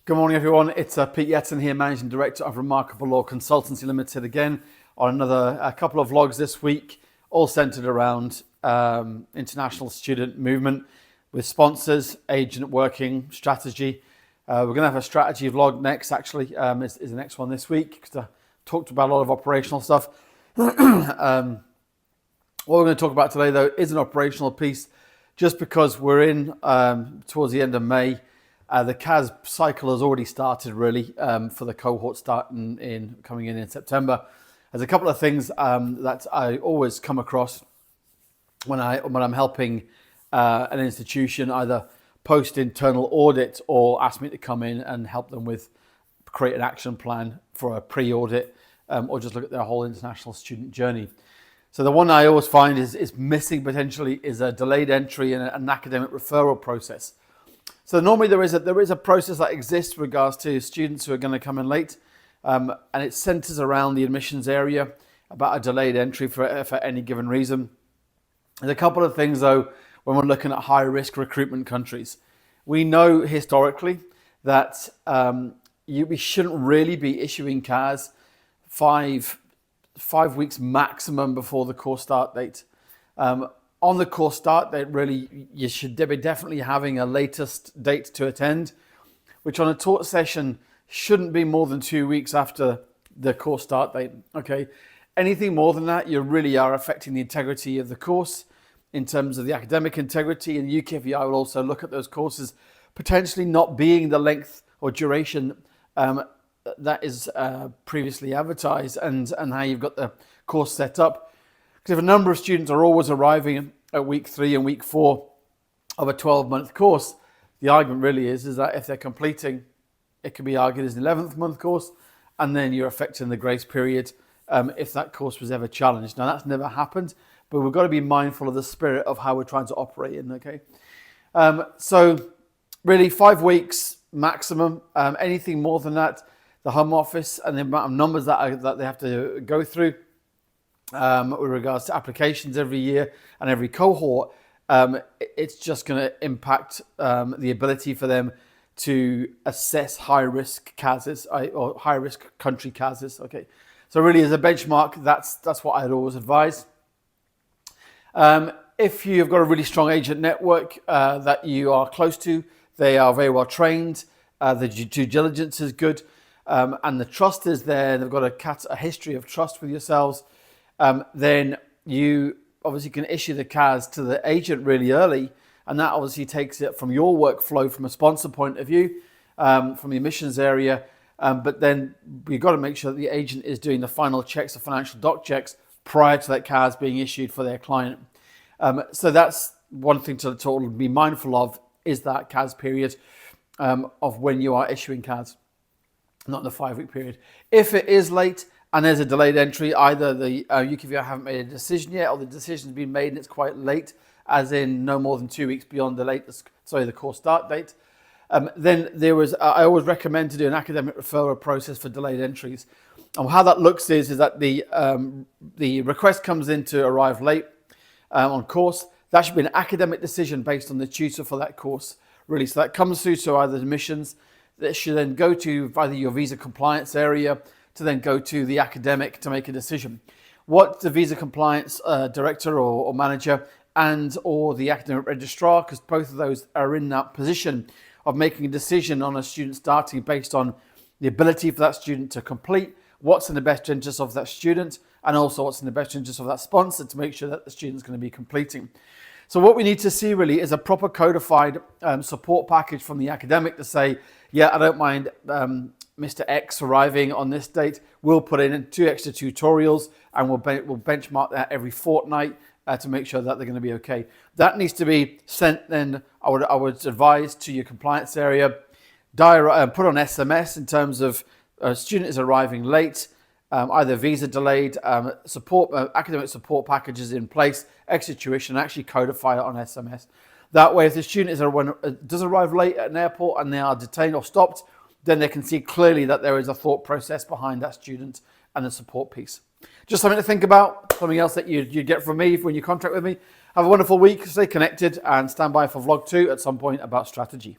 Good morning, everyone. It's Pete Yeton here, Managing Director of Remarkablelaw Consultancy Limited, again on a couple of vlogs this week, all centered around international student movement with sponsors, agent working, strategy. We're going to have a strategy vlog next, actually, is the next one this week, because I talked about a lot of operational stuff. What we're going to talk about today, though, is an operational piece, just because we're in towards the end of May. The CAS cycle has already started, really, for the cohort starting coming in September. There's a couple of things that I always come across when I'm helping an institution either post internal audit or ask me to come in and help them with create an action plan for a pre-audit or just look at their whole international student journey. So the one I always find is missing potentially is a delayed entry and an academic referral process. So normally there is a process that exists with regards to students who are going to come in late, and it centres around the admissions area about a delayed entry for any given reason. There's a couple of things, though, when we're looking at high-risk recruitment countries. We know historically that we shouldn't really be issuing CAS five weeks maximum before the course start date. On the course start date, really, you should be definitely having a latest date to attend, which on a taught session shouldn't be more than 2 weeks after the course start date. Okay, anything more than that, you really are affecting the integrity of the course in terms of the academic integrity, and UKVI will also look at those courses potentially not being the length or duration that is previously advertised, and how you've got the course set up. Because if a number of students are always arriving at week 3 and week 4 of a 12-month course, the argument really is that if they're completing, it can be argued as an 11th month course, and then you're affecting the grace period if that course was ever challenged. Now, that's never happened, but we've got to be mindful of the spirit of how we're trying to operate in, okay? So really 5 weeks maximum. Anything more than that, the Home Office and the amount of numbers that they have to go through with regards to applications every year and every cohort, it's just going to impact the ability for them to assess high-risk CASs or high-risk country CASs. Okay, so really as a benchmark, that's what I'd always advise. If you've got a really strong agent network that you are close to, they are very well trained, the due diligence is good, and the trust is there, they've got a history of trust with yourselves, then you obviously can issue the CAS to the agent really early, and that obviously takes it from your workflow from a sponsor point of view, from the admissions area, but then you've got to make sure that the agent is doing the final checks, the financial doc checks, prior to that CAS being issued for their client. So that's one thing to be mindful of, is that CAS period of when you are issuing CAS, not the 5-week period. If it is late, and there's a delayed entry, either the UKVI haven't made a decision yet, or the decision's been made and it's quite late, as in no more than 2 weeks beyond the course start date. Then I always recommend to do an academic referral process for delayed entries. And how that looks is that the request comes in to arrive late on course. That should be an academic decision based on the tutor for that course, really. So that comes through to either admissions, that should then go to either your visa compliance area, to then go to the academic to make a decision. What the visa compliance director or manager or the academic registrar, because both of those are in that position of making a decision on a student starting based on the ability for that student to complete, what's in the best interest of that student, and also what's in the best interest of that sponsor to make sure that the student's going to be completing. So what we need to see really is a proper codified support package from the academic to say, yeah, I don't mind Mr. X arriving on this date. We'll put in 2 extra tutorials, and we'll benchmark that every fortnight to make sure that they're going to be okay. That needs to be sent then, I would advise, to your compliance area, put on SMS in terms of a student is arriving late, either visa delayed, academic support packages in place, extra tuition, actually codify it on SMS. That way, if the student does arrive late at an airport and they are detained or stopped, then they can see clearly that there is a thought process behind that student and the support piece. Just something to think about, something else that you get from me when you contract with me. Have a wonderful week, stay connected, and stand by for vlog 2 at some point about strategy.